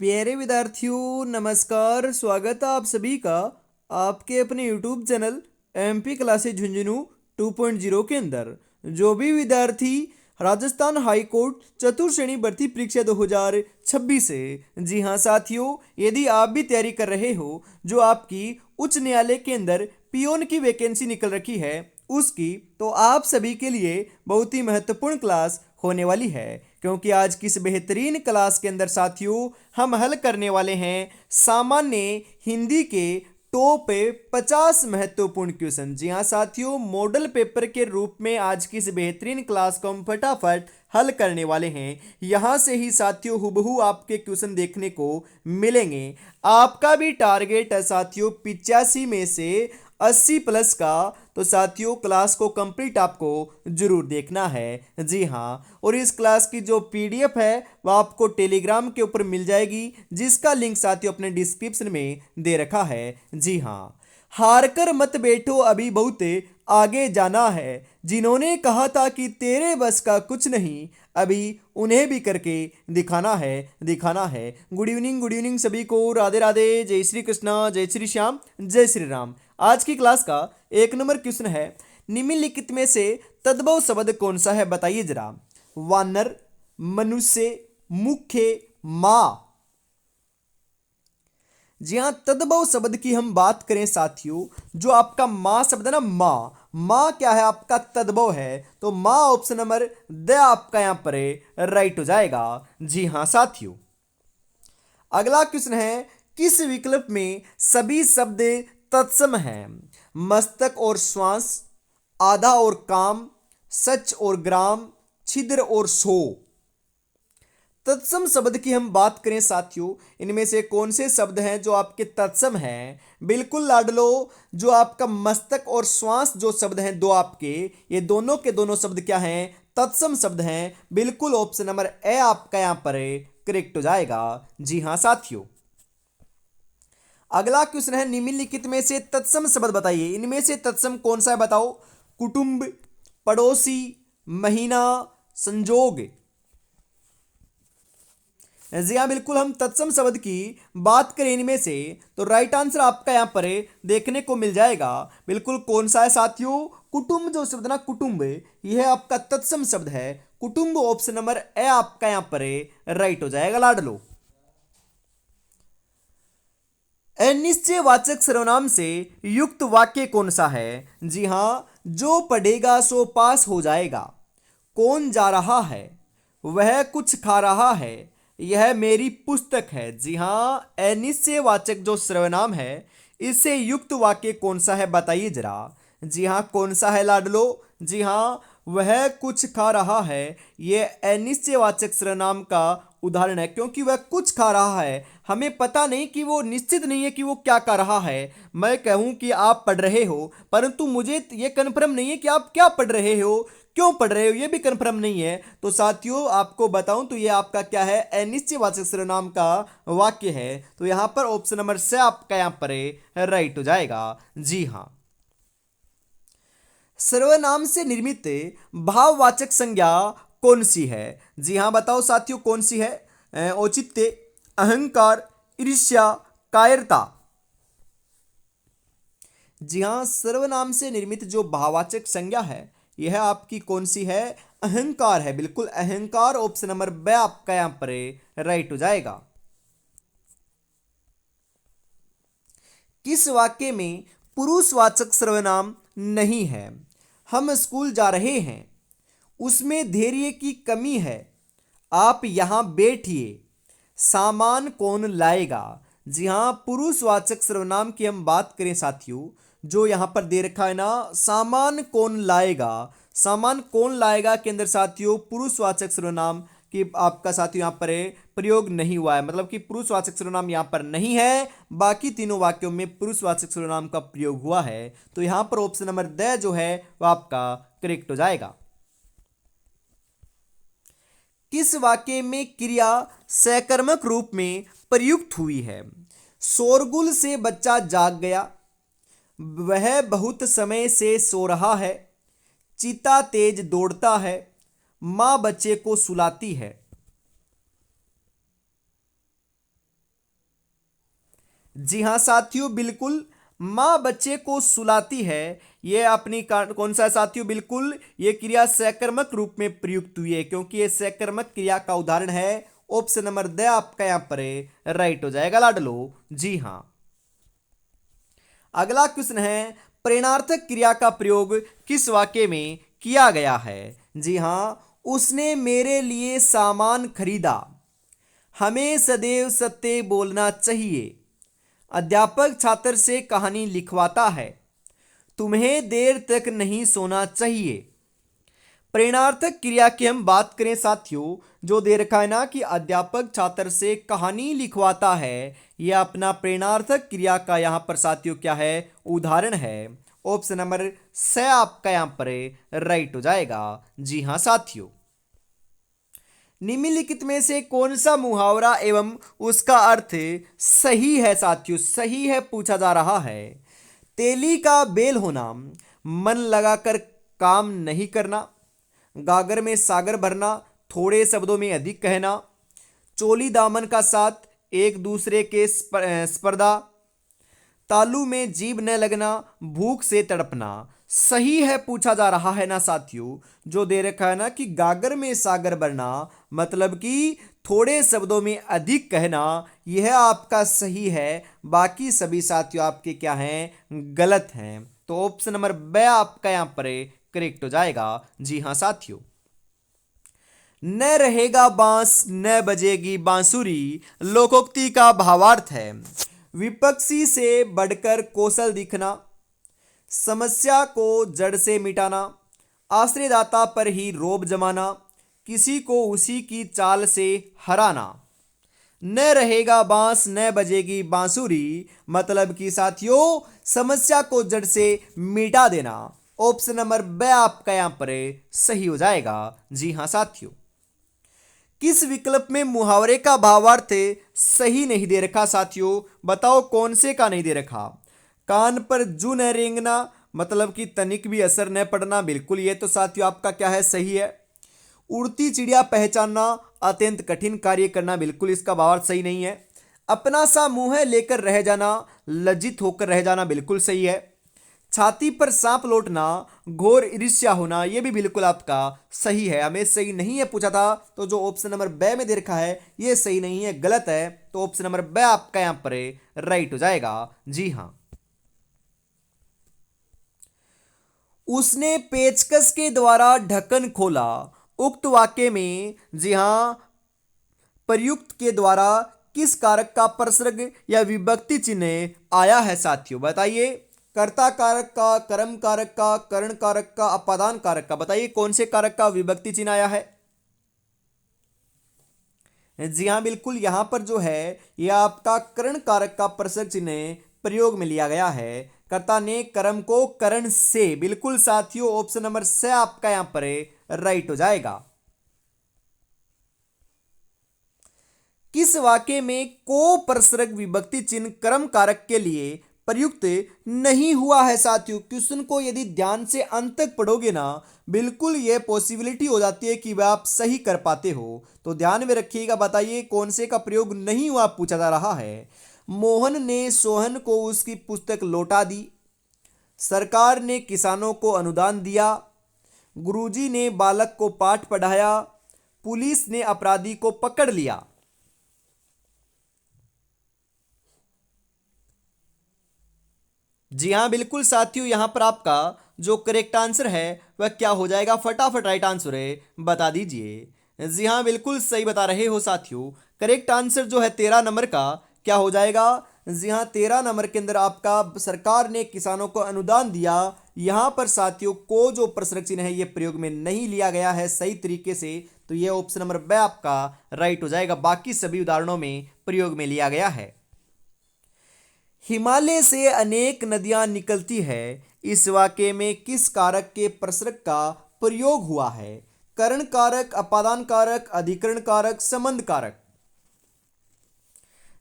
प्यारे विद्यार्थियों नमस्कार। स्वागत है आप सभी का आपके अपने YouTube channel MP classes Jhunjhunu 2.0 के अंदर। जो भी विद्यार्थी राजस्थान हाई कोर्ट चतुर्थ श्रेणी भर्ती परीक्षा 2026 से, जी हाँ साथियों, यदि आप भी तैयारी कर रहे हो जो आपकी उच्च न्यायालय के अंदर पियोन की वैकेंसी निकल रखी है उसकी, तो आप सभी के लिए बहुत ही महत्वपूर्ण क्लास होने वाली है। क्योंकि आज की इस बेहतरीन क्लास के अंदर साथियों हम हल करने वाले हैं सामान्य हिंदी के टॉप 50 महत्वपूर्ण क्वेश्चन। जी हाँ साथियों, मॉडल पेपर के रूप में आज की इस बेहतरीन क्लास को हम फटाफट हल करने वाले हैं। यहाँ से ही साथियों हुबहू आपके क्वेश्चन देखने को मिलेंगे। आपका भी टारगेट है साथियों 85 में से 80 प्लस का। तो साथियों क्लास को कंप्लीट आपको जरूर देखना है। जी हाँ, और इस क्लास की जो पीडीएफ है वो आपको टेलीग्राम के ऊपर मिल जाएगी, जिसका लिंक साथियों अपने डिस्क्रिप्शन में दे रखा है। जी हाँ, हार कर मत बैठो अभी बहुत आगे जाना है। जिन्होंने कहा था कि तेरे बस का कुछ नहीं, अभी उन्हें भी करके दिखाना है दिखाना है। गुड इवनिंग सभी को। राधे राधे, जय श्री कृष्णा, जय श्री श्याम, जय श्री राम। आज की क्लास का एक नंबर क्वेश्चन है, निम्नलिखित में से तद्भव शब्द कौन सा है बताइए जरा। वानर, मनुष्य, मुख्य, मां। जी हाँ, तद्भव शब्द की हम बात करें साथियों, जो आपका मां शब्द है ना, मां क्या है आपका तद्भव है, तो मां ऑप्शन नंबर द आपका यहां पर राइट हो जाएगा। जी हाँ साथियों, अगला क्वेश्चन है, किस विकल्प में सभी शब्द तत्सम हैं। मस्तक और श्वास, आधा और काम, सच और ग्राम, छिद्र और सो। तत्सम शब्द की हम बात करें साथियों, इनमें से कौन से शब्द हैं जो आपके तत्सम हैं। बिल्कुल लाडलो, जो आपका मस्तक और श्वास जो शब्द हैं दो आपके, ये दोनों के दोनों शब्द क्या हैं, तत्सम शब्द हैं। बिल्कुल ऑप्शन नंबर ए आपका यहां पर करेक्ट हो जाएगा। जी हाँ साथियों, अगला क्वेश्चन है, निम्नलिखित में से तत्सम शब्द बताइए। इनमें से तत्सम कौन सा है बताओ। कुटुंब, पड़ोसी, महीना, संजोग। जी हाँ, बिल्कुल हम तत्सम शब्द की बात करें इनमें से, तो राइट आंसर आपका यहाँ पर देखने को मिल जाएगा। बिल्कुल कौन सा है साथियों, कुटुंब जो शब्द ना, कुटुंब, यह आपका तत्सम शब्द है। कुटुंब ऑप्शन नंबर ए आपका यहाँ पर राइट हो जाएगा लाडलो। अनिश्चयवाचक सर्वनाम से युक्त वाक्य कौन सा है। जी हाँ, जो पढ़ेगा सो पास हो जाएगा। कौन जा रहा है, वह कुछ खा रहा है, यह मेरी पुस्तक है। जी हाँ, अनिश्चयवाचक जो सर्वनाम है इससे युक्त वाक्य कौन सा है बताइए जरा। जी हाँ, कौन सा है लाडलो। जी हाँ, वह कुछ खा रहा है, यह अनिश्चयवाचक सर्वनाम का उदाहरण है। क्योंकि वह कुछ खा रहा है, हमें पता नहीं कि वो, निश्चित नहीं है कि वो क्या कर रहा है। मैं कहूं कि आप पढ़ रहे हो, परंतु मुझे ये कन्फर्म नहीं है कि आप क्या पढ़ रहे हो, क्यों पढ़ रहे हो, ये भी कन्फर्म नहीं है। तो साथियों आपको बताऊं तो ये आपका क्या है, अनिश्चयवाचक सर्वनाम का वाक्य है। तो यहां पर ऑप्शन नंबर से आपका यहां पर राइट हो जाएगा। जी हाँ, सर्वनाम से निर्मित भाववाचक संज्ञा कौन सी है। जी हाँ बताओ साथियों, कौन सी है। औचित्य, अहंकार, ईर्ष्या, कायरता। जी हाँ, सर्वनाम से निर्मित जो भाववाचक संज्ञा है यह आपकी कौन सी है, अहंकार है। बिल्कुल अहंकार ऑप्शन नंबर ब आपका यहां पर राइट हो जाएगा। किस वाक्य में पुरुषवाचक सर्वनाम नहीं है। हम स्कूल जा रहे हैं, उसमें धैर्य की कमी है, आप यहां बैठिए, सामान कौन लाएगा। जी हां, पुरुषवाचक सर्वनाम की हम बात करें साथियों, जो यहां पर दे रखा है ना, सामान कौन लाएगा। सामान कौन लाएगा के अंदर साथियों पुरुषवाचक सर्वनाम कि आपका साथियों यहां पर प्रयोग नहीं हुआ है, मतलब कि पुरुषवाचक सर्वनाम यहां पर नहीं है। बाकी तीनों वाक्यों में पुरुषवाचक सर्वनाम का प्रयोग हुआ है। तो यहां पर ऑप्शन नंबर द जो है वह आपका करेक्ट हो जाएगा। किस वाक्य में क्रिया सकर्मक रूप में प्रयुक्त हुई है। शोरगुल से बच्चा जाग गया, वह बहुत समय से सो रहा है, चीता तेज दौड़ता है, मां बच्चे को सुलाती है। जी हाँ साथियों, बिल्कुल। माँ बच्चे को सुलाती है, यह अपनी कौन सा है साथियों? बिल्कुल, ये क्रिया सकर्मक रूप में प्रयुक्त हुई है, क्योंकि ये सकर्मक क्रिया का उदाहरण है। ऑप्शन नंबर द आपका यहाँ पर राइट हो जाएगा लाडलो। जी हाँ। अगला क्वेश्चन है, प्रेरणार्थक क्रिया का प्रयोग किस वाक्य में किया गया है? जी हाँ, उसने मेरे लिए सामान खरीदा। हमें सदैव सत्य बोलना चाहिए। अध्यापक छात्र से कहानी लिखवाता है। तुम्हें देर तक नहीं सोना चाहिए। प्रेरणार्थक क्रिया की हम बात करें साथियों, जो दे रखा है ना कि अध्यापक छात्र से कहानी लिखवाता है, यह अपना प्रेरणार्थक क्रिया का यहां पर साथियों क्या है? उदाहरण है। ऑप्शन नंबर स आपका यहां पर राइट हो जाएगा। जी हां साथियों। निम्नलिखित में से कौन सा मुहावरा एवं उसका अर्थ सही है साथियों? सही है पूछा जा रहा है। तेली का बेल होना, मन लगाकर काम नहीं करना, गागर में सागर भरना, थोड़े शब्दों में अधिक कहना, चोली दामन का साथ, एक दूसरे के स्पर्धा, तालू में जीभ न लगना, भूख से तड़पना। सही है पूछा जा रहा है ना साथियों, जो दे रखा है ना कि गागर में सागर भरना, मतलब कि थोड़े शब्दों में अधिक कहना, यह आपका सही है। बाकी सभी साथियों आपके क्या हैं? गलत हैं। तो ऑप्शन नंबर ब आपका यहां पर करेक्ट हो जाएगा। जी हां साथियों। न रहेगा बांस न बजेगी बांसुरी, लोकोक्ति का भावार्थ है विपक्षी से बढ़कर कौशल दिखना, समस्या को जड़ से मिटाना, आश्रयदाता पर ही रोब जमाना, किसी को उसी की चाल से हराना। न रहेगा बांस न बजेगी बांसुरी, मतलब कि साथियों समस्या को जड़ से मिटा देना। ऑप्शन नंबर ब आपका यहां पर सही हो जाएगा। जी हां साथियों। किस विकल्प में मुहावरे का भावार्थ सही नहीं दे रखा साथियों? बताओ कौन से का नहीं दे रखा? कान पर जू न रेंगना, मतलब कि तनिक भी असर न पड़ना, बिल्कुल ये तो साथियों आपका क्या है? सही है। उड़ती चिड़िया पहचानना, अत्यंत कठिन कार्य करना, बिल्कुल इसका भावार्थ सही नहीं है। अपना सा मुंह लेकर रह जाना, लज्जित होकर रह जाना, बिल्कुल सही है। छाती पर सांप लौटना, घोर ईर्ष्या होना, यह भी बिल्कुल आपका सही है। हमें सही नहीं है पूछा था, तो जो ऑप्शन नंबर ब में दे रखा है यह सही नहीं है, गलत है। तो ऑप्शन नंबर ब आपका यहां पर राइट हो जाएगा। जी हां। उसने पेचकस के द्वारा ढक्कन खोला, उक्त वाक्य में जी हां प्रयुक्त के द्वारा किस कारक का प्रसर्ग या विभक्ति चिन्ह आया है साथियों? बताइए। कर्ता कारक का, कर्म कारक का, करण कारक का, अपादान कारक का, बताइए कौन से कारक का विभक्ति चिन्ह आया है? जी हाँ बिल्कुल, यहां पर जो है यह आपका करण कारक का प्रसर्ग चिन्ह प्रयोग में लिया गया है। कर्ता ने कर्म को करण से, बिल्कुल साथियों ऑप्शन नंबर से आपका यहां पर राइट हो जाएगा। किस वाक्य में को प्रसर्ग विभक्ति चिन्ह कर्म कारक के लिए प्रयुक्त नहीं हुआ है साथियों? क्वेश्चन को यदि ध्यान से अंत तक पढ़ोगे ना, बिल्कुल ये पॉसिबिलिटी हो जाती है कि वह आप सही कर पाते हो। तो ध्यान में रखिएगा। बताइए कौन से का प्रयोग नहीं हुआ पूछा जा रहा है। मोहन ने सोहन को उसकी पुस्तक लौटा दी, सरकार ने किसानों को अनुदान दिया, गुरुजी ने बालक को पाठ पढ़ाया, पुलिस ने अपराधी को पकड़ लिया। जी हाँ बिल्कुल साथियों, यहां पर आपका जो करेक्ट आंसर है वह क्या हो जाएगा? फटाफट राइट आंसर है बता दीजिए। जी हाँ बिल्कुल सही बता रहे हो साथियों। करेक्ट आंसर जो है 13 नंबर का क्या हो जाएगा? जी हाँ 13 नंबर के अंदर आपका सरकार ने किसानों को अनुदान दिया। यहां पर साथियों को जो प्रश्न चिन्ह है ये प्रयोग में नहीं लिया गया है सही तरीके से, तो ये ऑप्शन नंबर ब आपका राइट हो जाएगा। बाकी सभी उदाहरणों में प्रयोग में लिया गया है। हिमालय से अनेक नदियां निकलती है, इस वाक्य में किस कारक के प्रसर्ग का प्रयोग हुआ है? करण कारक, अपादान कारक, अधिकरण कारक, संबंध कारक।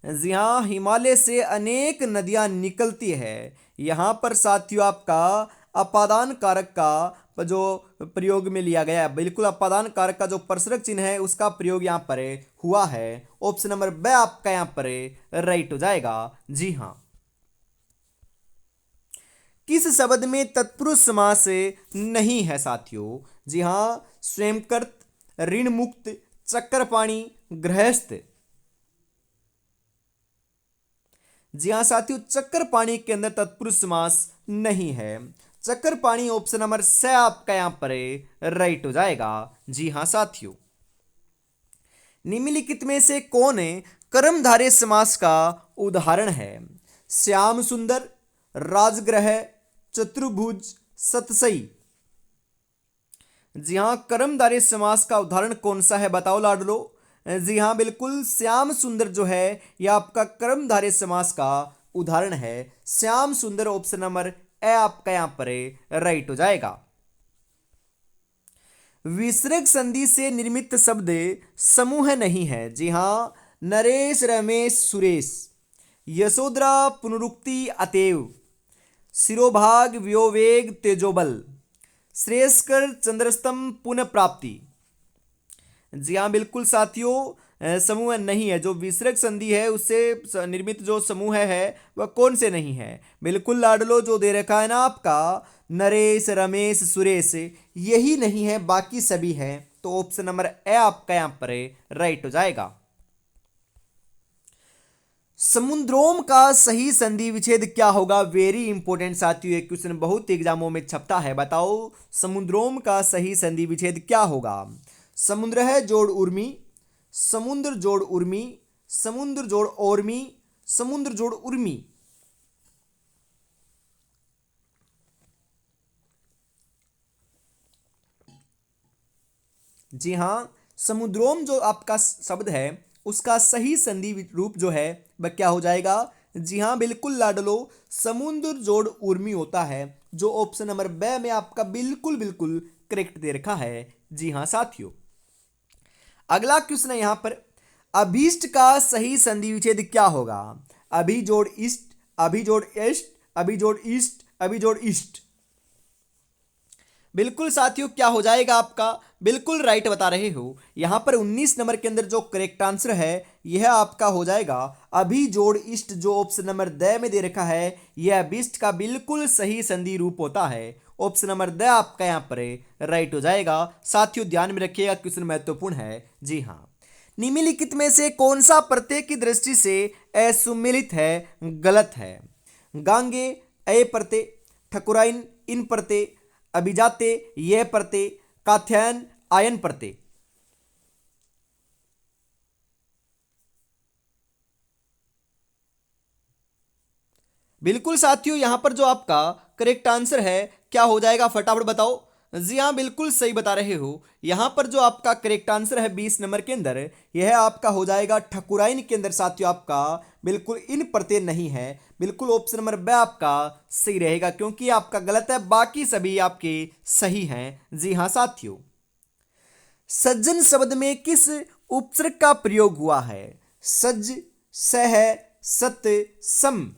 जी हाँ, हिमालय से अनेक नदियां निकलती है, यहां पर साथियों आपका अपादान कारक का जो प्रयोग में लिया गया है। बिल्कुल अपादान कारक का जो परसरक चिन्ह है उसका प्रयोग यहाँ पर हुआ है। ऑप्शन नंबर ब आपका यहाँ पर राइट हो जाएगा। जी हाँ। किस शब्द में तत्पुरुष समास नहीं है साथियों? जी हाँ, स्वयंकृत, ऋण मुक्त, चक्रपाणी, गृहस्थ। जी हाँ साथियों, चक्रपाणी के अंदर तत्पुरुष समास नहीं है। चक्रपाणी ऑप्शन नंबर स आपका यहां पर राइट हो जाएगा। जी हाँ साथियों। निम्नलिखित में से कौन कर्मधारय समास का उदाहरण है? श्याम सुंदर, राजग्रह, चतुर्भुज, सतसई। जी हाँ, कर्मधारय समास का उदाहरण कौन सा है बताओ लाडलो? जी हाँ बिल्कुल, श्याम सुंदर जो है यह आपका कर्मधारय समास का उदाहरण है। श्याम सुंदर ऑप्शन नंबर ए आपका यहां पर राइट हो जाएगा। विसर्ग संधि से निर्मित शब्द समूह नहीं है। जी हाँ, नरेश, रमेश, सुरेश। यशोधरा, पुनरुक्ति, अतएव। शिरोभाग, व्योवेग, तेजोबल। श्रेयस्कर, चंद्रस्तंभ, पुनः प्राप्ति। जी हाँ बिल्कुल साथियों, समूह नहीं है। जो विसर्ग संधि है उससे निर्मित जो समूह है वह कौन से नहीं है? बिल्कुल लाडलो, जो दे रखा है ना आपका नरेश, रमेश, सुरेश, यही नहीं है, बाकी सभी हैं। तो ऑप्शन नंबर ए आपका यहां पर राइट हो जाएगा। समुद्रोम का सही संधि विच्छेद क्या होगा? वेरी इंपॉर्टेंट साथियों, एक क्वेश्चन बहुत एग्जामों में छपता है। बताओ समुद्रोम का सही संधि विच्छेद क्या होगा? समुद्र है जोड़ उर्मी, समुद्र जोड़ उर्मी, समुद्र जोड़ और्मी, समुद्र जोड़ उर्मी। जी हां, समुद्रोम जो आपका शब्द है उसका सही संधि रूप जो है वह क्या हो जाएगा? जी हां बिल्कुल लाडलो, समुद्र जोड़ उर्मी होता है, जो ऑप्शन नंबर ब में आपका बिल्कुल बिल्कुल करेक्ट दे रखा है। जी हां साथियों। अगला क्वेश्चन है यहां पर, अभीष्ट का सही संधि विच्छेद क्या होगा? अभी जोड़ इष्ट, अभी जोड़ एष्ट, अभी जोड़ ईस्ट, अभी जोड़ ईस्ट। बिल्कुल साथियों, क्या हो जाएगा आपका? बिल्कुल राइट बता रहे हो। यहां पर 19 नंबर के अंदर जो करेक्ट आंसर है यह आपका हो जाएगा अभी जोड़ इष्ट, जो ऑप्शन नंबर द में दे रखा है यह अभिष्ट का बिल्कुल सही संधि रूप होता है। ऑप्शन नंबर द आपका यहां पर राइट हो जाएगा। साथियों ध्यान में रखिएगा, क्वेश्चन महत्वपूर्ण है। जी हाँ, निम्नलिखित में से कौन सा प्रत्यय की दृष्टि से असुमेलित है, गलत है? गांगे, अय प्रत्यय, ठकुराइन, इन प्रत्यय, अभिजाते, यह प्रत्यय, कात्यायन, आयन प्रत्यय। बिल्कुल साथियों, यहां पर जो आपका करेक्ट आंसर है क्या हो जाएगा, फटाफट बताओ। जी हाँ बिल्कुल सही बता रहे हो। यहां पर जो आपका करेक्ट आंसर है 20 नंबर के अंदर यह आपका हो जाएगा ठकुराइन के अंदर साथियों आपका बिल्कुल इन प्रत्यय नहीं है। बिल्कुल ऑप्शन नंबर ब आपका सही रहेगा, क्योंकि आपका गलत है, बाकी सभी आपके सही हैं। जी हाँ साथियों। सज्जन शब्द में किस उपसर्ग का प्रयोग हुआ है? सज, सह, सत्य, सम।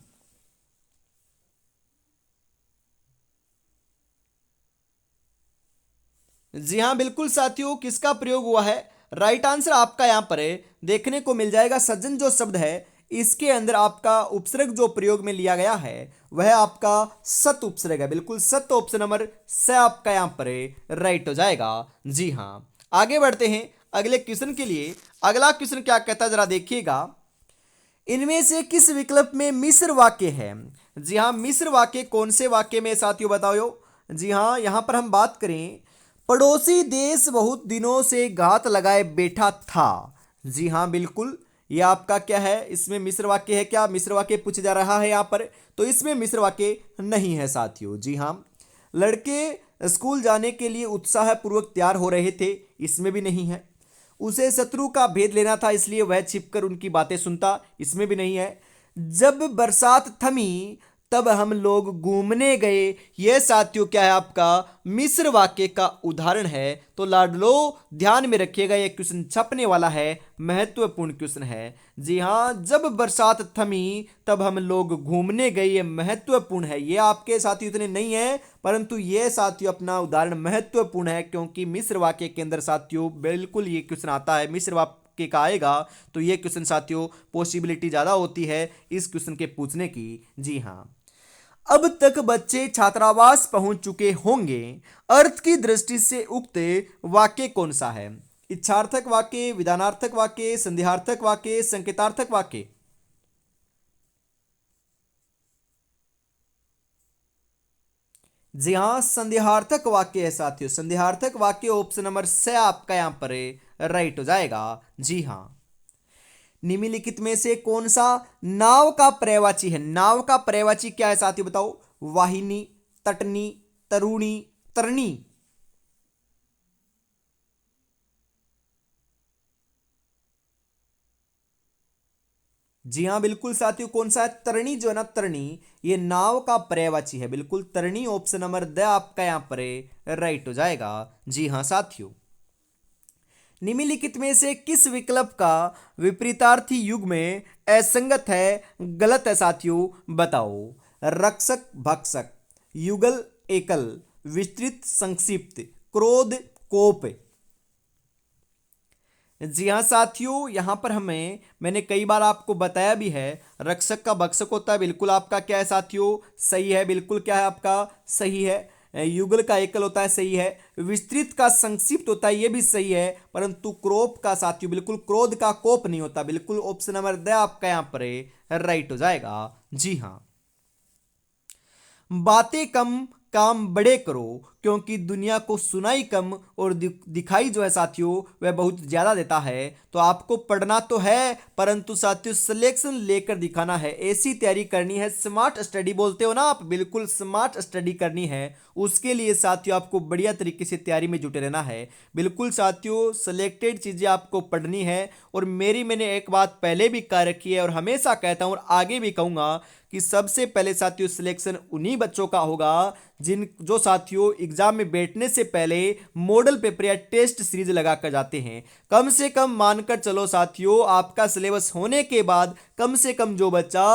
जी हाँ बिल्कुल साथियों, किसका प्रयोग हुआ है? राइट आंसर आपका यहां पर देखने को मिल जाएगा। सज्जन जो शब्द है इसके अंदर आपका उपसर्ग जो प्रयोग में लिया गया है वह आपका सत उपसर्ग है। बिल्कुल सत ऑप्शन नंबर स आपका यहां पर राइट हो जाएगा। जी हाँ, आगे बढ़ते हैं अगले क्वेश्चन के लिए। अगला क्वेश्चन क्या कहता है जरा देखिएगा, इनमें से किस विकल्प में मिश्र वाक्य है? जी हाँ, मिश्र वाक्य कौन से वाक्य में साथियों बताओ? जी हाँ, यहां पर हम बात करें, पड़ोसी देश बहुत दिनों से घात लगाए बैठा था। जी हाँ बिल्कुल, ये आपका क्या है, इसमें मिश्र वाक्य है क्या? मिश्र वाक्य पूछा जा रहा है यहाँ पर, तो इसमें मिश्र वाक्य नहीं है साथियों। जी हाँ, लड़के स्कूल जाने के लिए उत्साहपूर्वक तैयार हो रहे थे, इसमें भी नहीं है। उसे शत्रु का भेद लेना था इसलिए वह छिपकर उनकी बातें सुनता, इसमें भी नहीं है। जब बरसात थमी तब हम लोग घूमने गए। यह साथियों क्या है आपका मिस्र वाक्य का उदाहरण है। तो लाडलो ध्यान में रखिएगा, यह क्वेश्चन छपने वाला है, महत्वपूर्ण क्वेश्चन है। जी हाँ, जब बरसात थमी तब हम लोग घूमने गए, यह महत्वपूर्ण है। ये आपके साथियों इतने नहीं है, परंतु यह साथियों अपना उदाहरण महत्वपूर्ण है, क्योंकि मिस्र वाक्य के अंदर साथियों बिल्कुल ये क्वेश्चन आता है। मिस्र वाक्य का आएगा तो ये क्वेश्चन साथियों पॉसिबिलिटी ज़्यादा होती है इस क्वेश्चन के पूछने की। जी हाँ, अब तक बच्चे छात्रावास पहुंच चुके होंगे। अर्थ की दृष्टि से उक्त वाक्य कौन सा है? इच्छार्थक वाक्य, विधानार्थक वाक्य, संदेहार्थक वाक्य, संकेतार्थक वाक्य। जी हाँ, संदेहार्थक वाक्य है साथियों। संदेहार्थक वाक्य ऑप्शन नंबर से आपका यहां पर राइट हो जाएगा। जी हाँ, निम्नलिखित में से कौन सा नाव का पर्यायवाची है? नाव का पर्यायवाची क्या है साथियों बताओ? वाहिनी, तटनी, तरुणी, तरणी। जी हाँ बिल्कुल साथियों, कौन सा है? तरणी जो है ना, तरणी, ये नाव का पर्यायवाची है। बिल्कुल तरणी ऑप्शन नंबर द आपका यहां पर राइट हो जाएगा। जी हाँ साथियों, निम्नलिखित में से किस विकल्प का विपरीतार्थी युग में असंगत है, गलत है साथियों बताओ? रक्षक भक्षक, युगल एकल, विस्तृत संक्षिप्त, क्रोध कोप। जी हाँ साथियों, यहाँ पर मैंने कई बार आपको बताया भी है, रक्षक का भक्षक होता है, बिल्कुल आपका क्या है साथियों सही है। बिल्कुल क्या है आपका सही है। युगल का एकल होता है, सही है। विस्तृत का संक्षिप्त होता है, ये भी सही है। परंतु क्रोप का साथियों बिल्कुल क्रोध का कोप नहीं होता। बिल्कुल ऑप्शन नंबर द आपका यहाँ पर राइट हो जाएगा। जी हाँ, बातें कम काम बड़े करो, क्योंकि दुनिया को सुनाई कम और दिखाई जो है साथियों वह बहुत ज़्यादा देता है। तो आपको पढ़ना तो है, परंतु साथियों सिलेक्शन लेकर दिखाना है, ऐसी तैयारी करनी है। स्मार्ट स्टडी बोलते हो ना आप, बिल्कुल स्मार्ट स्टडी करनी है। उसके लिए साथियों आपको बढ़िया तरीके से तैयारी में जुटे रहना है। बिल्कुल साथियों सिलेक्टेड चीज़ें आपको पढ़नी है। और मैंने एक बात पहले भी कह रखी है और हमेशा कहता हूँ और आगे भी कहूँगा कि सबसे पहले साथियों सिलेक्शन उन्हीं बच्चों का होगा जो साथियों एग्जाम में बैठने से पहले मॉडल पेपर या टेस्ट सीरीज लगाकर जाते हैं। कम से कम मानकर चलो साथियों, आपका सिलेबस होने के बाद कम से कम जो बच्चा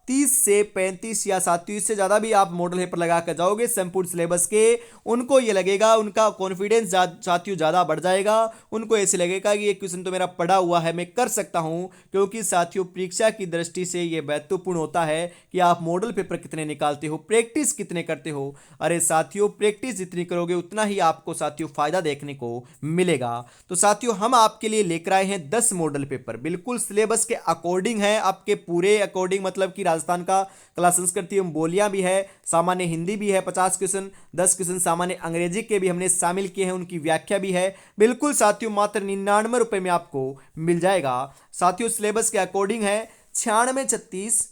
30 से 35 या साथियों इससे ज़्यादा भी आप मॉडल पेपर लगा कर जाओगे संपूर्ण सिलेबस के, उनको ये लगेगा, उनका कॉन्फिडेंस साथियों ज़्यादा बढ़ जाएगा। उनको ऐसे लगेगा कि ये क्वेश्चन तो मेरा पढ़ा हुआ है, मैं कर सकता हूँ। क्योंकि साथियों परीक्षा की दृष्टि से ये महत्वपूर्ण होता है कि आप मॉडल पेपर कितने निकालते हो, प्रैक्टिस कितने करते हो। अरे साथियों प्रैक्टिस जितनी करोगे उतना ही आपको साथियों फायदा देखने को मिलेगा। तो साथियों हम आपके लिए लेकर आए हैं 10 मॉडल पेपर, बिल्कुल सिलेबस के अकॉर्डिंग है, आपके पूरे अकॉर्डिंग, मतलब कि राजस्थान का कला संस्कृति एवं बोलियां भी है, सामान्य हिंदी भी है 50 क्वेश्चन, 10 क्वेश्चन सामान्य अंग्रेजी के भी हमने शामिल किए हैं, उनकी व्याख्या भी है। बिल्कुल साथियों मात्र 99 रुपए में आपको मिल जाएगा। साथियों सिलेबस के अकॉर्डिंग है 96 36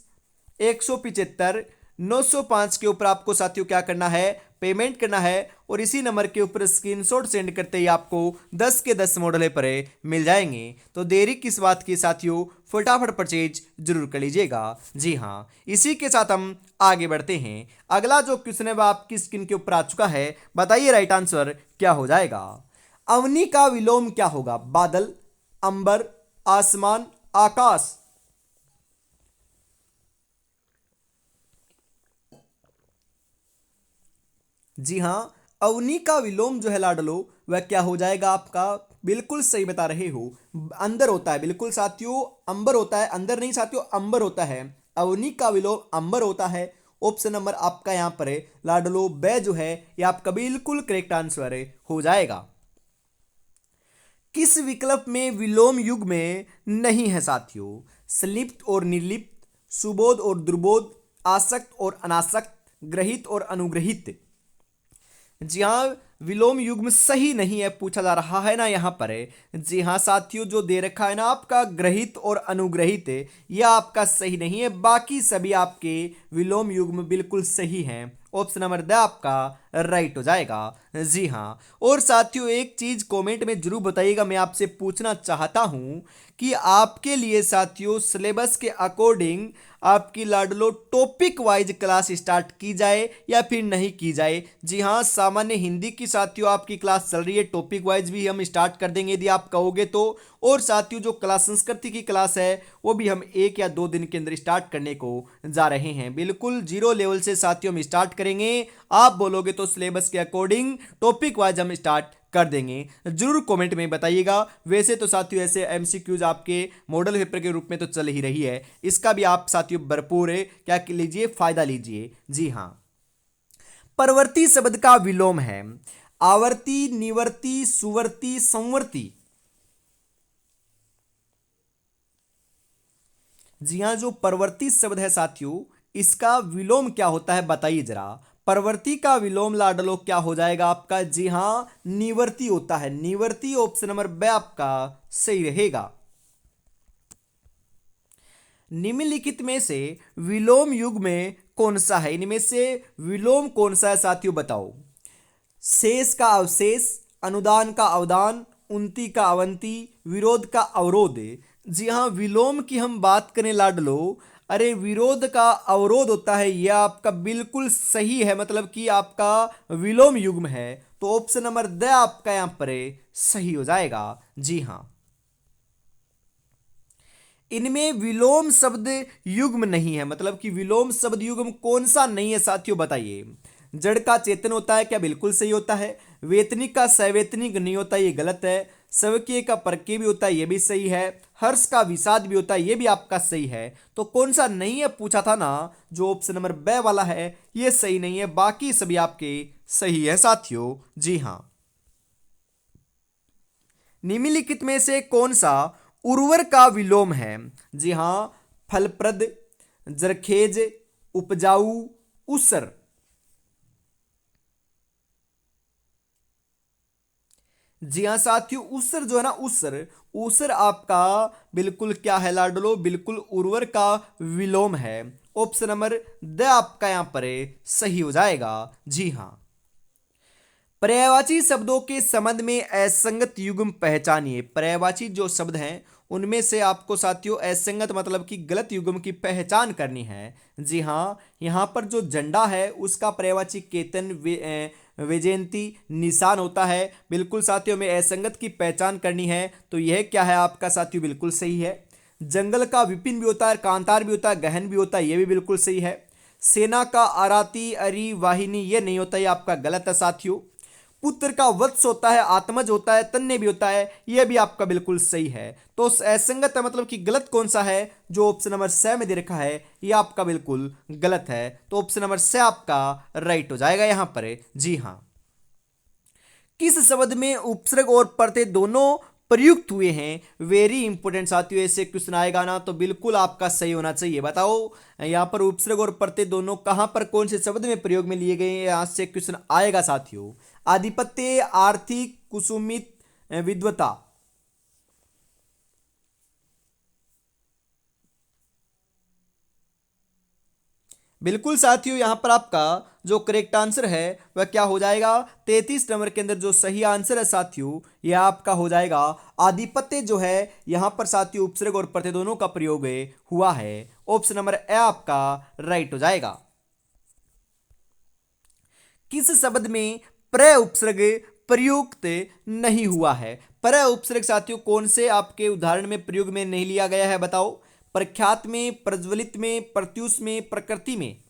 175 905 के ऊपर आपको साथियों क्या करना है, पेमेंट करना है। और इसी नंबर के ऊपर स्क्रीनशॉट सेंड करते ही आपको 10 के 10 मॉडल पर मिल जाएंगे। तो देरी किस बात की साथियों, फटाफट परचेज जरूर कर लीजिएगा। जी हाँ, इसी के साथ हम आगे बढ़ते हैं। अगला जो क्वेश्चन है वह आपकी स्क्रीन के ऊपर आ चुका है, बताइए राइट आंसर क्या हो जाएगा? अवनी का विलोम क्या होगा? बादल, अंबर, आसमान, आकाश। जी हाँ, अवनी का विलोम जो है लाडलो वह क्या हो जाएगा आपका? बिल्कुल सही बता रहे हो, अंदर होता है। बिल्कुल साथियों अंबर होता है, अंदर नहीं साथियों अंबर होता है। अवनी का विलोम अंबर होता है। ऑप्शन नंबर आपका यहाँ पर है लाडलो ब जो है ये आपका बिल्कुल करेक्ट आंसर हो जाएगा। किस विकल्प में विलोम युग में नहीं है साथियों? संलिप्त और निर्लिप्त, सुबोध और दुर्बोध, आसक्त और अनासक्त, ग्रहित और अनुग्रहित। जी हाँ, विलोम युग्म सही नहीं है पूछा जा रहा है ना यहाँ पर। जी हाँ साथियों, जो दे रखा है ना आपका ग्रहित और अनुग्रहित, यह आपका सही नहीं है। बाकी सभी आपके विलोम युग्म बिल्कुल सही हैं। ऑप्शन नंबर द आपका राइट हो जाएगा। जी हाँ, और साथियों एक चीज कमेंट में जरूर बताइएगा, मैं आपसे पूछना चाहता हूं कि आपके लिए साथियों सिलेबस के अकॉर्डिंग आपकी लाडलो टॉपिक वाइज क्लास स्टार्ट की जाए या फिर नहीं की जाए। जी हाँ, सामान्य हिंदी की साथियों आपकी क्लास चल रही है, टॉपिक वाइज भी हम स्टार्ट कर देंगे यदि आप कहोगे तो। और साथियों जो क्लास संस्कृति की क्लास है वो भी हम 1 या 2 दिन के अंदर स्टार्ट करने को जा रहे हैं। बिल्कुल जीरो लेवल से साथियों हम स्टार्ट करेंगे। आप बोलोगे तो सिलेबस के अकॉर्डिंग टॉपिक वाइज हम स्टार्ट कर देंगे। जरूर कमेंट में बताइएगा। वैसे तो साथियों ऐसे एमसीक्यूज आपके मॉडल पेपर के रूप में तो चल ही रही है, इसका भी आप साथियों भरपूर क्या लीजिए, फायदा लीजिए। जी हाँ, परवर्ती शब्द का विलोम है आवर्ती, निवर्ती, सुवर्ती, संवर्ती। जी हाँ, जो परवर्ती शब्द है साथियों इसका विलोम क्या होता है बताइए जरा। परवर्ती का विलोम लाडलो क्या हो जाएगा आपका। जी हाँ, निवर्ती होता है। निवर्ती ऑप्शन नंबर बी आपका सही रहेगा। निम्नलिखित में से विलोम युग में कौन सा है, इनमें से विलोम कौन सा है साथियों बताओ। शेष का अवशेष, अनुदान का अवदान, उन्नति का अवंती, विरोध का अवरोध। जी हाँ, विलोम की हम बात करें लाडलो, अरे विरोध का अवरोध होता है, यह आपका बिल्कुल सही है, मतलब कि आपका विलोम युग्म है। तो ऑप्शन नंबर द आपका यहां पर सही हो जाएगा। जी हाँ, इनमें विलोम शब्द युग्म नहीं है, मतलब कि विलोम शब्द युग्म कौन सा नहीं है साथियों बताइए। जड़ का चेतन होता है क्या, बिल्कुल सही होता है। वेतनिक का सवैतनिक नहीं होता, ये गलत है। स्वकीय का परकीय भी होता है, ये भी सही है। हर्ष का विषाद भी होता है, ये भी आपका सही है। तो कौन सा नहीं है पूछा था ना, जो ऑप्शन नंबर बे वाला है ये सही नहीं है, बाकी सभी आपके सही है साथियों। जी हाँ, निम्नलिखित में से कौन सा उर्वर का विलोम है। जी हाँ, फलप्रद, जरखेज, उपजाऊ, उसर। जी हाँ साथियों, उसर जो है ना, उसर उसर आपका बिल्कुल क्या है लाडलो, बिल्कुल उर्वर का विलोम है। ऑप्शन नंबर द आपका यहां पर सही हो जाएगा। जी हाँ, पर्यायवाची शब्दों के संबंध में असंगत युग्म पहचानिए। पर्यायवाची जो शब्द हैं उनमें से आपको साथियों असंगत मतलब कि गलत युग्म की पहचान करनी है। जी हाँ, यहाँ पर जो झंडा है उसका पर्यायवाची केतन वैजयंती निशान होता है। बिल्कुल साथियों में असंगत की पहचान करनी है, तो यह क्या है आपका साथियों बिल्कुल सही है। जंगल का विपिन भी होता है, कांतार भी होता है, गहन भी होता है, यह भी बिल्कुल सही है। सेना का आराती, अरी, वाहिनी ये नहीं होता, ये आपका गलत है साथियों। पुत्र का वत्स होता है, आत्मज होता है, तन्य भी होता है, यह भी आपका बिल्कुल सही है। तो असंगत है मतलब कि गलत कौन सा है, जो ऑप्शन नंबर स में दे रखा है यह आपका बिल्कुल गलत है। तो ऑप्शन नंबर स आपका राइट हो जाएगा यहां पर। जी हाँ, किस शब्द में उपसर्ग और प्रत्यय दोनों प्रयुक्त हुए हैं। वेरी इंपॉर्टेंट साथियों, ऐसे क्वेश्चन आएगा ना तो बिल्कुल आपका सही होना चाहिए। बताओ यहाँ पर उपसर्ग और प्रत्यय दोनों कहां पर कौन से शब्द में प्रयोग में लिए गए हैं, यहां से क्वेश्चन आएगा साथियों। आधिपत्य, आर्थिक, कुसुमित, विद्वता। बिल्कुल साथियों, यहां पर आपका जो करेक्ट आंसर है वह क्या हो जाएगा, 33 नंबर के अंदर जो सही आंसर है साथियों यह आपका हो जाएगा आधिपत्य जो है। यहां पर साथियों उपसर्ग और प्रत्यय दोनों का प्रयोग हुआ है। ऑप्शन नंबर ए आपका राइट हो जाएगा। किस शब्द में प्र उपसर्ग प्रयुक्त नहीं हुआ है। प्र उपसर्ग साथियों कौन से आपके उदाहरण में प्रयोग में नहीं लिया गया है बताओ। प्रख्यात में, प्रज्वलित में, प्रत्युष में, प्रकृति में।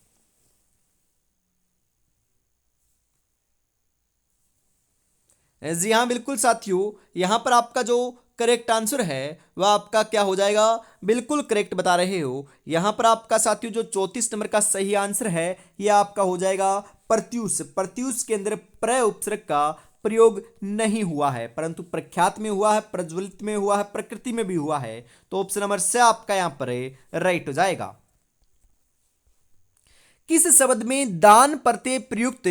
जी हाँ बिल्कुल साथियों, यहां पर आपका जो करेक्ट आंसर है वह आपका क्या हो जाएगा, बिल्कुल करेक्ट बता रहे हो। यहां पर आपका साथियों जो 34 नंबर का सही आंसर है यह आपका हो जाएगा प्रत्युष। प्रत्युष के अंदर प्र उपसर्ग का प्रयोग नहीं हुआ है, परंतु प्रख्यात में हुआ है, प्रज्वलित में हुआ है, प्रकृति में भी हुआ है। तो ऑप्शन नंबर से आपका यहां पर राइट हो जाएगा। किस शब्द में दान प्रत्यय प्रयुक्त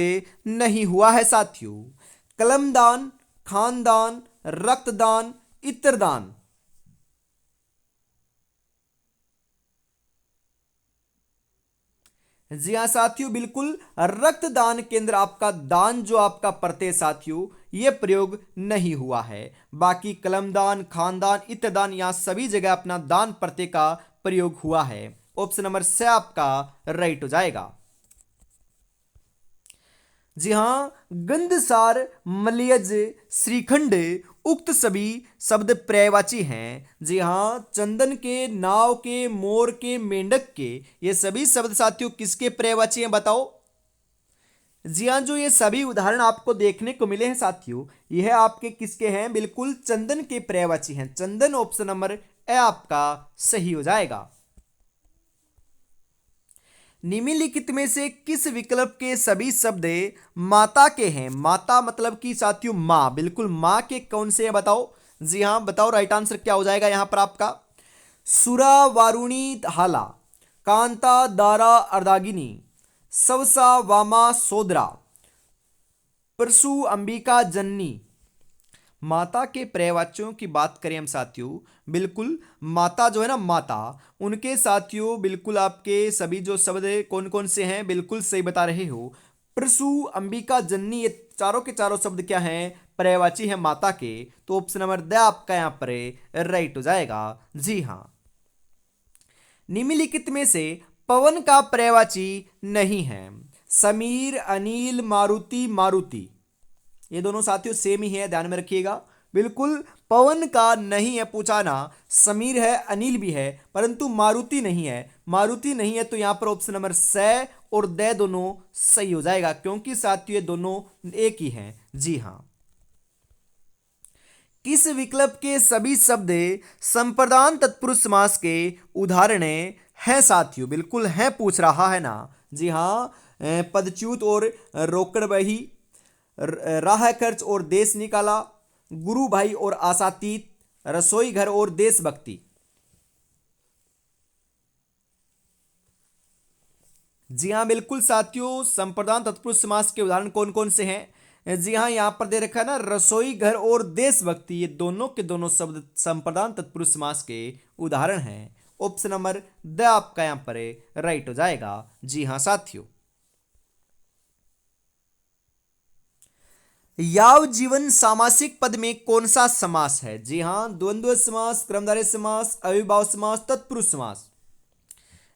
नहीं हुआ है साथियों। कलमदान, खानदान, रक्तदान, इत्रदान। जी हाँ साथियों, बिल्कुल रक्तदान केंद्र आपका दान जो आपका पढ़ते साथियों ये प्रयोग नहीं हुआ है। बाकी कलमदान, खानदान, इत्रदान यहाँ सभी जगह अपना दान पढ़ते का प्रयोग हुआ है। ऑप्शन नंबर से आपका राइट हो जाएगा। जी हाँ, गंधसार, मलयज, श्रीखंड उक्त सभी शब्द पर्यायवाची हैं। जी हाँ, चंदन के, नाव के, मोर के, मेंढक के, ये सभी शब्द साथियों किसके पर्यायवाची हैं बताओ। जी हाँ, जो ये सभी उदाहरण आपको देखने को मिले हैं साथियों, यह आपके किसके हैं, बिल्कुल चंदन के पर्यायवाची हैं। चंदन ऑप्शन नंबर ए आपका सही हो जाएगा। निम्नलिखित में से किस विकल्प के सभी शब्द माता के हैं। माता मतलब कि साथियों माँ, बिल्कुल माँ के कौन से हैं बताओ। जी हाँ बताओ, राइट आंसर क्या हो जाएगा यहां पर आपका। सुरा, वारुणी, हाला, कांता, दारा, अर्धागिनी, सवसा, वामा, सोदरा, परसु, अंबिका, जननी। माता के पर्यायवाचियों की बात करें हम साथियों, बिल्कुल माता जो है ना, माता, उनके साथियों बिल्कुल आपके सभी जो शब्द कौन कौन से हैं, बिल्कुल सही बता रहे हो। प्रसु, अंबिका, जननी, ये चारों के चारों शब्द क्या हैं, पर्यायवाची है माता के। तो ऑप्शन नंबर द आपका यहाँ पर राइट हो जाएगा। जी हाँ, निम्नलिखित में से पवन का पर्यायवाची नहीं है। समीर, अनिल, मारुति, मारुति, ये दोनों साथियों सेम ही है, ध्यान में रखिएगा। बिल्कुल पवन का नहीं है पूछाना, समीर है, अनिल भी है, परंतु मारुति नहीं है। मारुति नहीं है तो यहां पर ऑप्शन नंबर से और दे दोनों सही हो जाएगा, क्योंकि साथियों ये दोनों एक ही हैं। जी हां, किस विकल्प के सभी शब्द संप्रदान तत्पुरुष समास के उदाहरण हैं साथियों, बिल्कुल है पूछ रहा है ना। जी हां, पदच्युत और रोकड़ बही, राह खर्च और देश निकाला, गुरु भाई और आशातीत, रसोई घर और देशभक्ति। जी हाँ बिल्कुल साथियों, संप्रदान तत्पुरुष समास के उदाहरण कौन कौन से हैं। जी हाँ, यहां पर दे रखा है ना, रसोई घर और देशभक्ति, ये दोनों के दोनों शब्द संप्रदान तत्पुरुष समास के उदाहरण हैं। ऑप्शन नंबर द आपका यहां पर राइट हो जाएगा। जी हाँ साथियों, याव जीवन सामासिक पद में कौन सा समास है। जी हां, द्वंद्व समास, कर्मधारय समास, अविभाव समास, तत्पुरुष समास।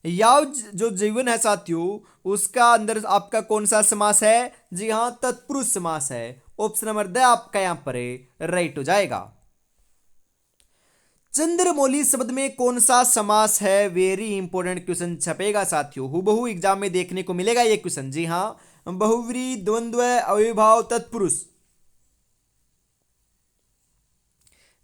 याव जो जीवन है साथियों, उसका अंदर आपका कौन सा समास है। जी हां, तत्पुरुष समास है। ऑप्शन नंबर द आपका यहां पर राइट हो जाएगा। चंद्रमौली शब्द में कौन सा समास है, वेरी इंपॉर्टेंट क्वेश्चन छपेगा साथियों, हुबहू एग्जाम में देखने को मिलेगा ये क्वेश्चन। जी हां, बहुव्रीहि, द्वंद्व, अविभाव, तत्पुरुष।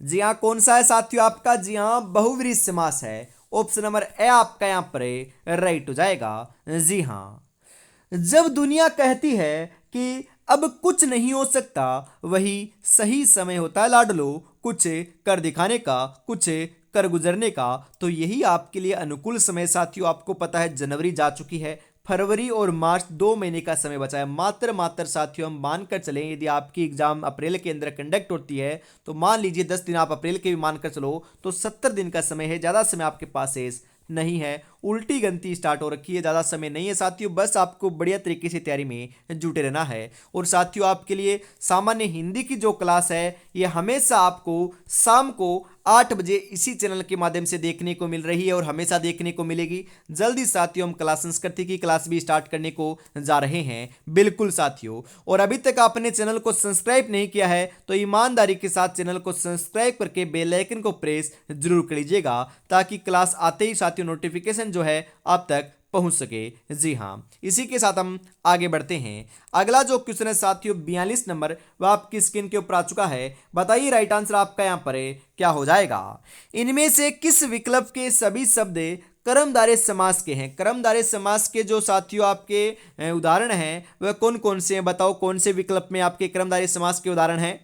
जी हां, कौन सा है साथियों आपका। जी हां, बहुव्रीहि समास है। ऑप्शन नंबर ए आपका यहां पर राइट हो जाएगा। जी हां, जब दुनिया कहती है कि अब कुछ नहीं हो सकता, वही सही समय होता है लाडलो कुछ कर दिखाने का, कुछ कर गुजरने का। तो यही आपके लिए अनुकूल समय साथियों। आपको पता है जनवरी जा चुकी है, फरवरी और मार्च 2 महीने का समय बचा है। मात्र मात्र साथियों हम मानकर चलें, यदि आपकी एग्जाम अप्रैल के अंदर कंडक्ट होती है तो मान लीजिए 10 दिन आप अप्रैल के भी मानकर चलो, तो 70 दिन का समय है। ज़्यादा समय आपके पास है नहीं है, उल्टी गिनती स्टार्ट हो रखी है, ज़्यादा समय नहीं है साथियों। बस आपको बढ़िया तरीके से तैयारी में जुटे रहना है। और साथियों आपके लिए सामान्य हिंदी की जो क्लास है ये हमेशा आपको शाम को 8 बजे इसी चैनल के माध्यम से देखने को मिल रही है और हमेशा देखने को मिलेगी। जल्दी साथियों हम कला संस्कृति की क्लास भी स्टार्ट करने को जा रहे हैं। बिल्कुल साथियों, और अभी तक आपने चैनल को सब्सक्राइब नहीं किया है तो ईमानदारी के साथ चैनल को सब्सक्राइब करके बेल आइकन को प्रेस जरूर कर लीजिएगा, ताकि क्लास आते ही साथियों नोटिफिकेशन जो है आप तक पहुंच सके। जी हाँ, इसी के साथ हम आगे बढ़ते हैं। अगला जो क्वेश्चन है साथियों 42 नंबर, वह आपकी स्क्रीन के ऊपर आ चुका है। बताइए राइट आंसर आपका यहां पर क्या हो जाएगा। इनमें से किस विकल्प के सभी शब्द कर्मधारय समास के हैं। कर्मधारय समास के जो साथियों आपके उदाहरण हैं वह कौन कौन से हैं, बताओ कौन से विकल्प में आपके कर्मधारय समास के उदाहरण हैं।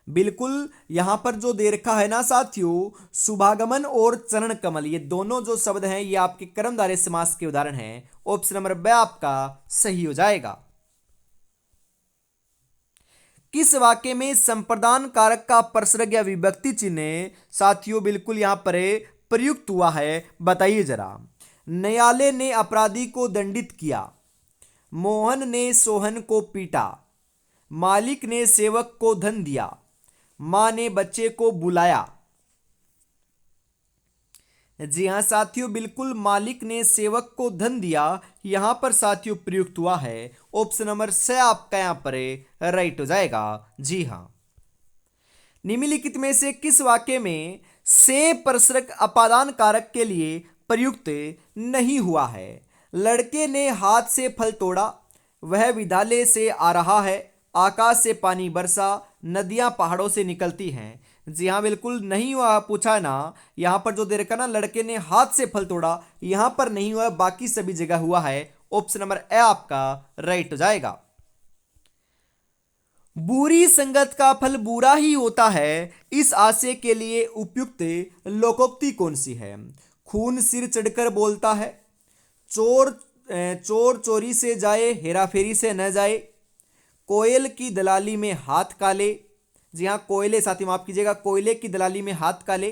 बिल्कुल यहां पर जो दे रखा है ना साथियों, शुभागमन और चरण कमल, ये दोनों जो शब्द हैं ये आपके कर्मधारय समास के उदाहरण हैं। ऑप्शन नंबर ब आपका सही हो जाएगा। किस वाक्य में संप्रदान कारक का परसर्ग या विभक्ति चिन्ह साथियों बिल्कुल यहां पर प्रयुक्त हुआ है, बताइए जरा। न्यायालय ने अपराधी को दंडित किया, मोहन ने सोहन को पीटा, मालिक ने सेवक को धन दिया, मां ने बच्चे को बुलाया। जी हां साथियों, बिल्कुल मालिक ने सेवक को धन दिया यहां पर साथियों प्रयुक्त हुआ है। ऑप्शन नंबर स आपका यहां पर राइट हो जाएगा। जी हां, निम्नलिखित में से किस वाक्य में से परसरक अपादान कारक के लिए प्रयुक्त नहीं हुआ है? लड़के ने हाथ से फल तोड़ा, वह विद्यालय से आ रहा है, आकाश से पानी बरसा, नदियां पहाड़ों से निकलती हैं। जी हाँ, बिल्कुल नहीं हुआ, पूछा है ना। यहाँ पर जो दे रखा ना, लड़के ने हाथ से फल तोड़ा, यहाँ पर नहीं हुआ, बाकी सभी जगह हुआ है। ऑप्शन नंबर ए आपका राइट हो जाएगा। बुरी संगत का फल बुरा ही होता है, इस आशय के लिए उपयुक्त लोकोक्ति कौन सी है? खून सिर चढ़कर बोलता है, चोर चोर चोरी से जाए, हेराफेरी से न जाए, कोयल की दलाली में हाथ काले। जी हाँ, कोयले साथी माफ कीजिएगा, कोयले की दलाली में हाथ काले,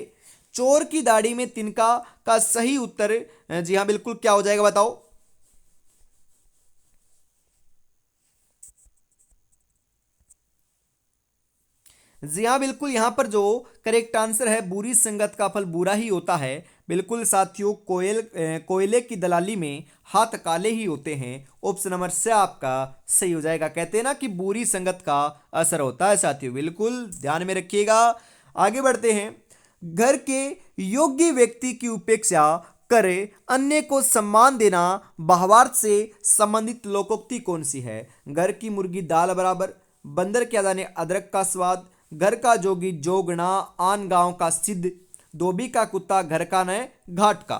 चोर की दाढ़ी में तिनका का सही उत्तर जी हाँ बिल्कुल क्या हो जाएगा बताओ? जी हाँ बिल्कुल, यहां पर जो करेक्ट आंसर है, बुरी संगत का फल बुरा ही होता है। बिल्कुल साथियों, कोयले की दलाली में हाथ काले ही होते हैं। ऑप्शन नंबर से आपका सही हो जाएगा। कहते हैं ना कि बुरी संगत का असर होता है साथियों, बिल्कुल ध्यान में रखिएगा। आगे बढ़ते हैं। घर के योग्य व्यक्ति की उपेक्षा करे, अन्य को सम्मान देना भावार्थ से संबंधित लोकोक्ति कौन सी है? घर की मुर्गी दाल बराबर, बंदर क्या जाने अदरक का स्वाद, घर का जोगी जोगना, आन गांव का सिद्ध, धोबी का कुत्ता घर का न घाट का।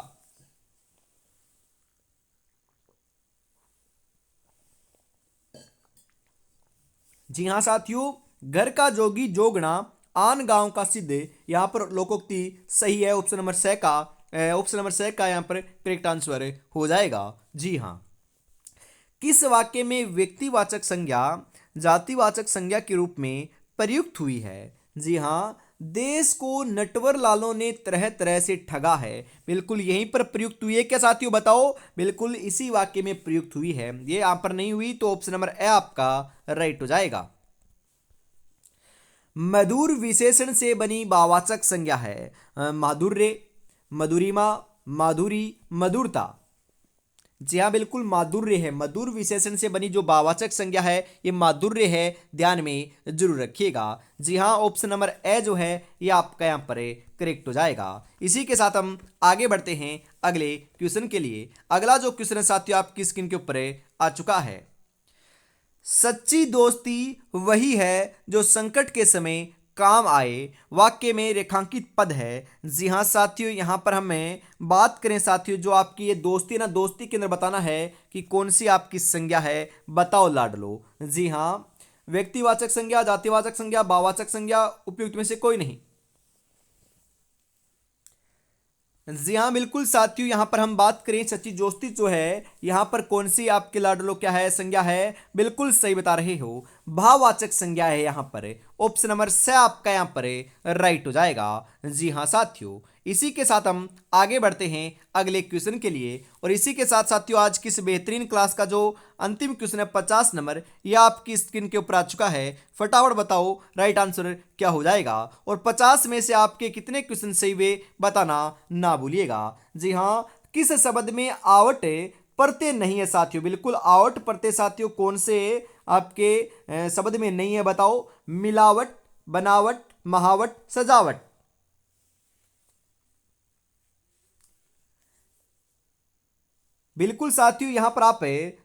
जी हां साथियों, घर का जोगी जोगना, आन गांव का सिद्ध, यहां पर लोकोक्ति सही है। ऑप्शन नंबर स का यहां पर करेक्ट आंसर हो जाएगा। जी हां, किस वाक्य में व्यक्तिवाचक संज्ञा जातिवाचक संज्ञा के रूप में प्रयुक्त हुई है? जी हाँ, देश को नटवर लालों ने तरह तरह से ठगा है, बिल्कुल यहीं पर प्रयुक्त हुई है क्या साथियों बताओ? बिल्कुल इसी वाक्य में प्रयुक्त हुई है, ये यहां पर नहीं हुई, तो ऑप्शन नंबर ए आपका राइट हो जाएगा। मधुर विशेषण से बनी भाववाचक संज्ञा है, माधुर्य, मधुरिमा, माधुरी, मधुरता। जी हाँ बिल्कुल, माधुर्य है। मधुर विशेषण से बनी जो भाववाचक संज्ञा है ये माधुर्य है, ध्यान में जरूर रखिएगा। जी हाँ, ऑप्शन नंबर ए जो है ये आपका यहाँ पर करेक्ट हो जाएगा। इसी के साथ हम आगे बढ़ते हैं अगले क्वेश्चन के लिए। अगला जो क्वेश्चन है साथियों आपकी स्क्रीन के ऊपर आ चुका है। सच्ची दोस्ती वही है जो संकट के समय काम आए, वाक्य में रेखांकित पद है। जी हाँ साथियों, यहाँ पर हमें बात करें साथियों, जो आपकी ये दोस्ती है ना, दोस्ती के अंदर बताना है कि कौन सी आपकी संज्ञा है, बताओ लाडलो। जी हाँ, व्यक्तिवाचक संज्ञा, जातिवाचक संज्ञा, भाववाचक संज्ञा, उपयुक्त में से कोई नहीं। जी हाँ बिल्कुल साथियों, यहाँ पर हम बात करें सच्ची दोस्ती जो है, यहाँ पर कौन सी आपके लाडलो क्या है, संज्ञा है? बिल्कुल सही बता रहे हो, भाववाचक संज्ञा है यहाँ पर। ऑप्शन नंबर से आपका यहाँ पर राइट हो जाएगा। जी हाँ साथियों, इसी के साथ हम आगे बढ़ते हैं अगले क्वेश्चन के लिए। और इसी के साथ साथियों आज की इस बेहतरीन क्लास का जो अंतिम क्वेश्चन है 50 नंबर, यह आपकी स्क्रीन के ऊपर आ चुका है। फटाफट बताओ राइट आंसर क्या हो जाएगा, और 50 में से आपके कितने क्वेश्चन सही हुए बताना ना भूलिएगा। जी हाँ, किस शब्द में आवट प्रत्यय नहीं है साथियों? बिल्कुल आवट प्रत्यय साथियों कौन से आपके शब्द में नहीं है बताओ? मिलावट, बनावट, महावट, सजावट। बिल्कुल साथियों, यहां पर आप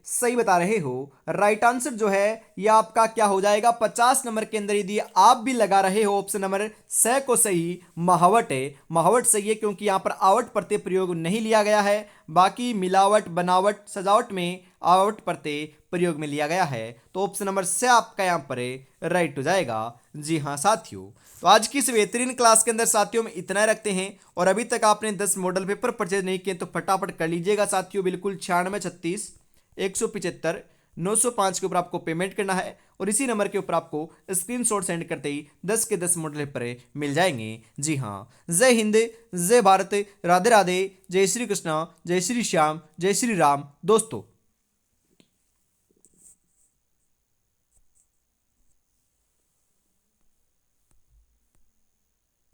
सही बता रहे हो। राइट आंसर जो है यह आपका क्या हो जाएगा? 50 नंबर के अंदर यदि आप भी लगा रहे हो ऑप्शन नंबर स को सही, महावट है। महावट सही है क्योंकि यहां पर आवट प्रत्यय प्रयोग नहीं लिया गया है, बाकी मिलावट, बनावट, सजावट में आवट प्रत्यय प्रयोग में लिया गया है। तो ऑप्शन नंबर स आपका यहां पर राइट हो जाएगा। जी हाँ साथियों, तो आज की इस बेहतरीन क्लास के अंदर साथियों में इतना ही रखते हैं। और अभी तक आपने 10 मॉडल पेपर परचेज नहीं किए तो फटाफट कर लीजिएगा साथियों। बिल्कुल 96 36 175 905 के ऊपर आपको पेमेंट करना है और इसी नंबर के ऊपर आपको स्क्रीनशॉट सेंड करते ही 10 के 10 मॉडल पेपर मिल जाएंगे। जी हाँ, जय हिंद, जय भारत, राधे राधे, जय श्री कृष्णा, जय श्री श्याम, जय श्री राम दोस्तों।